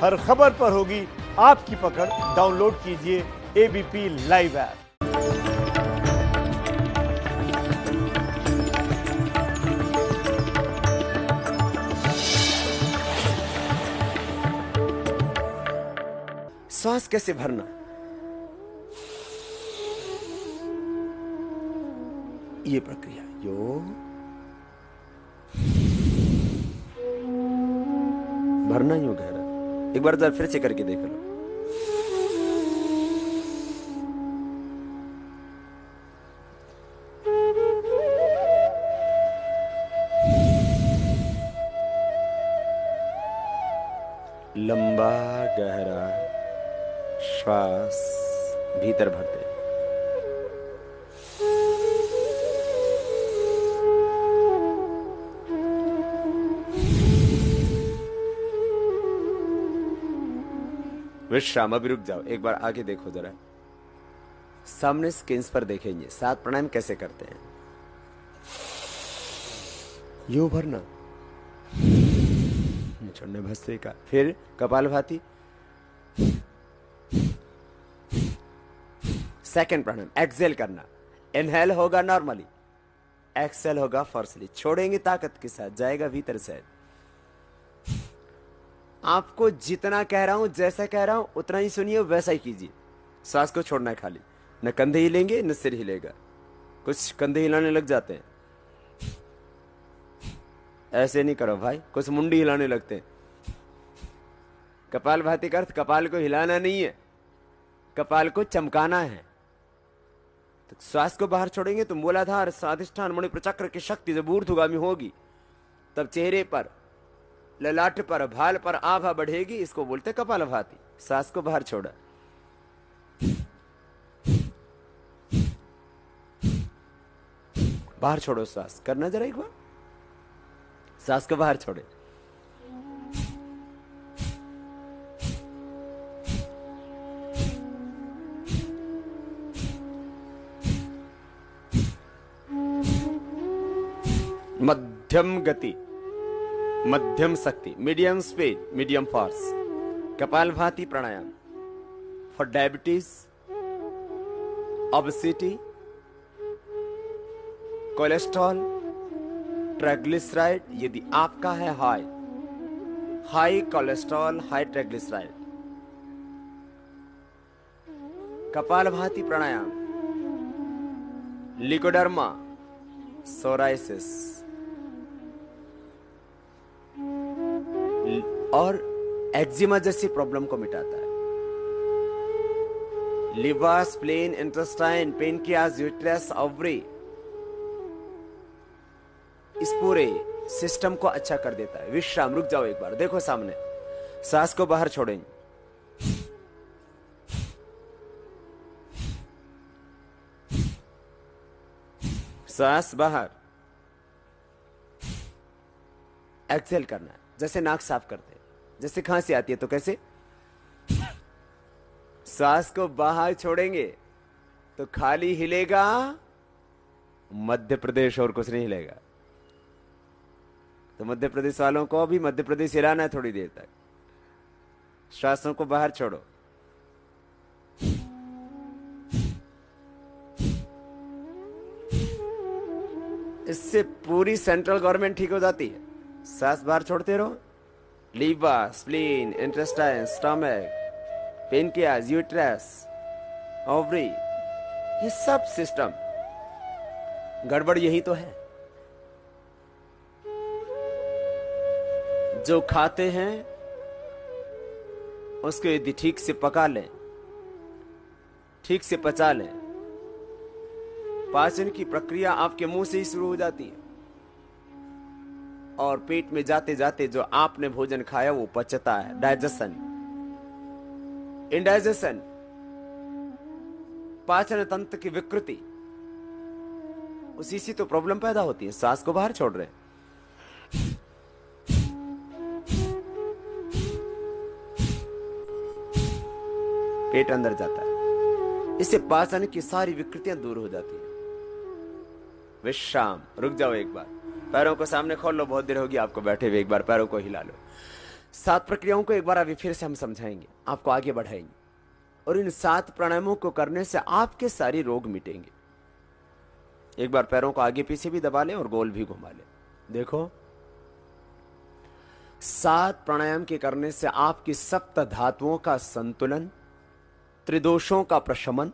हर खबर पर होगी आपकी पकड़। डाउनलोड कीजिए एबीपी लाइव ऐप। सांस कैसे भरना, ये प्रक्रिया भरना यूं गहरा। एक बार जरा फिर से करके देख लो। लंबा गहरा श्वास भीतर भरते। विश्राम। अभी रुक जाओ, एक बार आगे देखो जरा। सामने स्क्रीन पर देखेंगे 7 प्राणायाम कैसे करते हैं। यूं भरना, छोड़ने भस्त्रिका का, फिर कपालभाति। सेकंड प्राणायाम एक्सेल करना। इनहेल होगा नॉर्मली, एक्सेल होगा फोर्सली। छोड़ेंगे ताकत के साथ, जाएगा भीतर से। आपको जितना कह रहा हूं, जैसा कह रहा हूं उतना ही सुनिए, वैसा ही कीजिए। सांस को छोड़ना है खाली। न कंधे हिलेंगे न सिर हिलेगा। कुछ कंधे हिलाने लग जाते हैं, ऐसे नहीं करो भाई। कुछ मुंडी हिलाने लगते हैं। कपालभाति का अर्थ कपाल को हिलाना नहीं है, कपाल को चमकाना है। तो श्वास को बाहर छोड़ेंगे तो मूलाधार, स्वादिष्ठान, मणिपुर की शक्ति जब ऊर्ध्वगामी होगी तब चेहरे पर, ललाट पर, भाल पर आभा बढ़ेगी। इसको बोलते कपालभाति। सांस को बाहर छोड़ा, बाहर छोड़ो सांस। करना जरा एक बार। सांस को बाहर छोड़े, मध्यम गति, मध्यम शक्ति, medium speed, medium force. Kapalbhati pranayama for diabetes, obesity, cholesterol, triglyceride. यदि आपका है high cholesterol, high triglyceride, Kapalbhati pranayama. Leucoderma, psoriasis और एक्जिमा जैसी प्रॉब्लम को मिटाता है। Liver, spleen, intestine, pancreas, uterus, ovary, इस पूरे सिस्टम को अच्छा कर देता है। विश्राम। रुक जाओ एक बार, देखो सामने। सांस को बाहर छोड़ेंगे, सांस बाहर, एक्सेल करना है। जैसे नाक साफ करते हैं, जैसे खांसी आती है तो कैसे। सांस को बाहर छोड़ेंगे तो खाली हिलेगा मध्य प्रदेश, और कुछ नहीं हिलेगा। तो मध्य प्रदेश वालों को भी मध्य प्रदेश हिलाना है थोड़ी देर तक। श्वासों को बाहर छोड़ो, इससे पूरी सेंट्रल गवर्नमेंट ठीक हो जाती है। सांस बाहर छोड़ते रहो। Liver, spleen, intestine, stomach, pancreas, uterus, ovary, ये सब सिस्टम गड़बड़ यही तो है। जो खाते हैं उसको यदि ठीक से पका लें, ठीक से पचा लें, पाचन की प्रक्रिया आपके मुंह से ही शुरू हो जाती है और पेट में जाते जाते जो आपने भोजन खाया वो पचता है। डाइजेशन, इंडाइजेशन, पाचन तंत्र की विकृति, उसी से तो प्रॉब्लम पैदा होती है। सांस को बाहर छोड़ रहे हैं। पेट अंदर जाता है, इससे पाचन की सारी विकृतियां दूर हो जाती है। विश्राम। रुक जाओ एक बार, पैरों को सामने खोल लो। बहुत देर होगी आपको बैठे हुए, एक बार पैरों को हिला लो। 7 प्रक्रियाओं को एक बार अभी फिर से हम समझाएंगे, आपको आगे बढ़ाएंगे, और इन 7 प्राणायामों को करने से आपके सारे रोग मिटेंगे। एक बार पैरों को आगे पीछे भी दबा लें और गोल भी घुमा लें। देखो, 7 प्राणायाम के करने से आपकी सप्त धातुओं का संतुलन, त्रिदोषों का प्रशमन,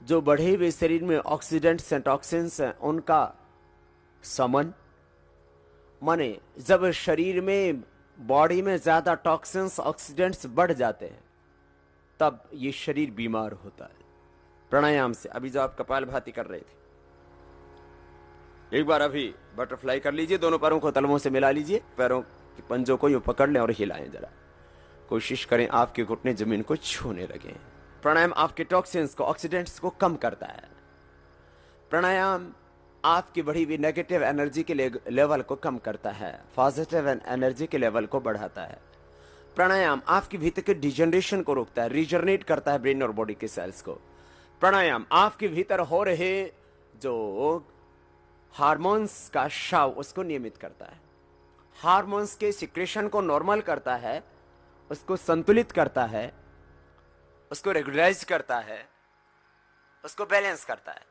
जो बढ़े हुए शरीर में ऑक्सीडेंट्स एंड टॉक्सिन्स हैं उनका समन, माने जब शरीर में, बॉडी में ज्यादा टॉक्सिन्स ऑक्सीडेंट्स बढ़ जाते हैं तब ये शरीर बीमार होता है प्राणायाम से। अभी जो आप कपालभाति कर रहे थे, एक बार अभी बटरफ्लाई कर लीजिए, दोनों पैरों को तलवों से मिला लीजिए, पैरों के पंजों को यूं पकड़ लें और हिलाएं जरा, कोशिश करें आपके घुटने जमीन को छूने लगे। प्राणायाम आपके टॉक्सिन्स को, ऑक्सीडेंट्स को कम करता है। प्राणायाम आपकी बढ़ी हुई नेगेटिव एनर्जी के लेवल को कम करता है, पॉजिटिव एनर्जी के लेवल को बढ़ाता है। प्राणायाम आपके भीतर के डिजनरेशन को रोकता है, रीजनरेट करता है ब्रेन और बॉडी के सेल्स को। प्राणायाम आपके भीतर हो रहे जो हार्मोन्स का स्राव उसको नियमित करता है, हार्मोन्स के सिक्रेशन को नॉर्मल करता है, उसको संतुलित करता है, उसको रेगुलराइज करता है, उसको बैलेंस करता है।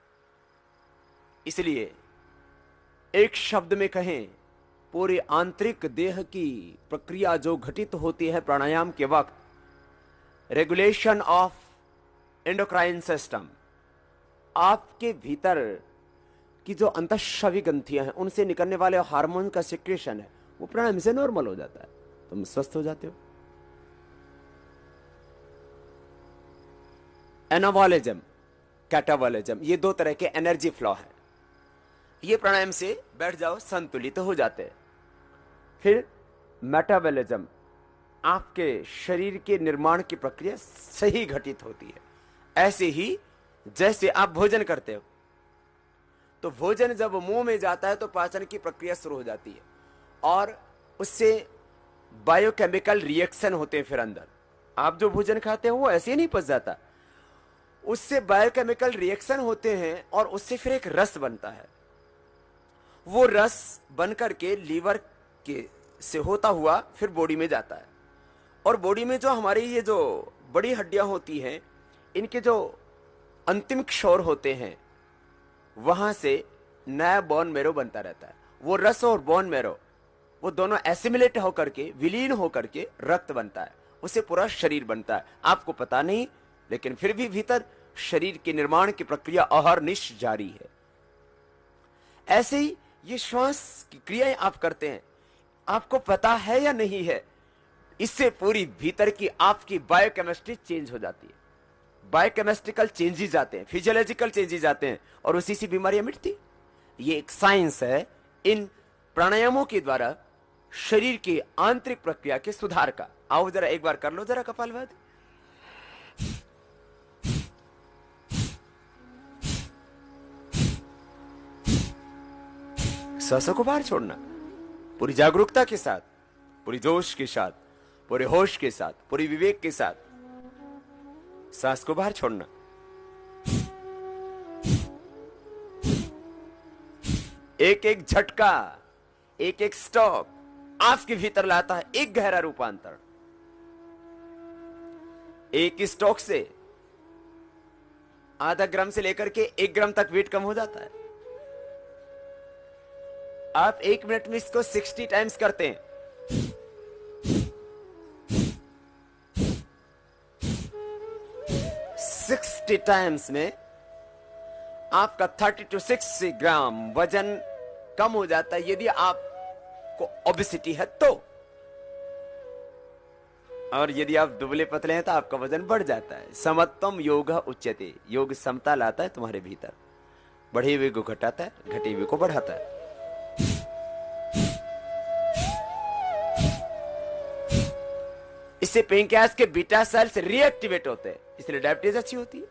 इसलिए एक शब्द में कहें, पूरी आंतरिक देह की प्रक्रिया जो घटित होती है प्राणायाम के वक्त, रेगुलेशन ऑफ एंडोक्राइन सिस्टम, आपके भीतर की जो अंतःस्रावी ग्रंथियां हैं उनसे निकलने वाले हार्मोन का सिक्रेशन है, वो प्राणायाम से नॉर्मल हो जाता है, तुम स्वस्थ हो जाते हो। एनाबॉलिज्म, कैटाबॉलिज्म, ये 2 तरह के एनर्जी फ्लो है। ये प्राणायाम से बैठ जाओ, संतुलित हो जाते हैं। फिर मेटाबॉलिज्म, आपके शरीर के निर्माण की प्रक्रिया सही घटित होती है। ऐसे ही जैसे आप भोजन करते हो, तो भोजन जब मुंह में जाता है तो पाचन की प्रक्रिया शुरू हो जाती है और उससे बायोकेमिकल रिएक्शन होते हैं। फिर अंदर आप जो भोजन खाते हो वो ऐसे ही नहीं पच जाता, उससे बायोकेमिकल रिएक्शन होते हैं और उससे फिर एक रस बनता है। वो रस बनकर के लीवर के से होता हुआ फिर बॉडी में जाता है, और बॉडी में जो हमारी ये जो बड़ी हड्डियां होती हैं, इनके जो अंतिम क्षौर होते हैं, वहां से नया बोन मैरो बनता रहता है। वो रस और बोन मैरो, वो दोनों एसिमिलेट होकर के, विलीन होकर के रक्त बनता है, उससे पूरा शरीर बनता है। आपको पता नहीं, लेकिन फिर भी भीतर शरीर के निर्माण की प्रक्रिया अहर्निश जारी है। ऐसे ही ये श्वास की क्रियाएं आप करते हैं, आपको पता है या नहीं है, इससे पूरी भीतर की आपकी बायोकेमिस्ट्री चेंज हो जाती है। बायोकेमिस्ट्रिकल चेंजेस आते हैं, फिजियोलॉजिकल चेंजेस आते हैं, और उसी से बीमारियां मिटती। ये एक साइंस है इन प्राणायामों के द्वारा शरीर की आंतरिक प्रक्रिया के सुधार का। आओ जरा एक बार कर लो जरा कपालभाति। सांसों को बाहर छोड़ना, पूरी जागरूकता के साथ, पूरी जोश के साथ, पूरे होश के साथ, पूरी विवेक के साथ सांस को बाहर छोड़ना। एक एक झटका, एक एक स्टॉक आपके भीतर लाता है एक गहरा रूपांतर। एक स्टॉक से आधा ग्राम से लेकर के 1 ग्राम तक वेट कम हो जाता है। आप 1 मिनट में इसको 60 टाइम्स करते हैं। टाइम्स में आपका 30 to 60 ग्राम वजन कम हो जाता है, यदि आपको ओबेसिटी है तो। और यदि आप दुबले पतले हैं तो आपका वजन बढ़ जाता है। समत्वम योग उच्यते, योग समता लाता है तुम्हारे भीतर, बढ़े हुए को घटाता है, घटे हुए को बढ़ाता है। इससे पेनक्रियास के बीटा सेल्स रिएक्टिवेट होते हैं, इसलिए डायबिटीज अच्छी होती है।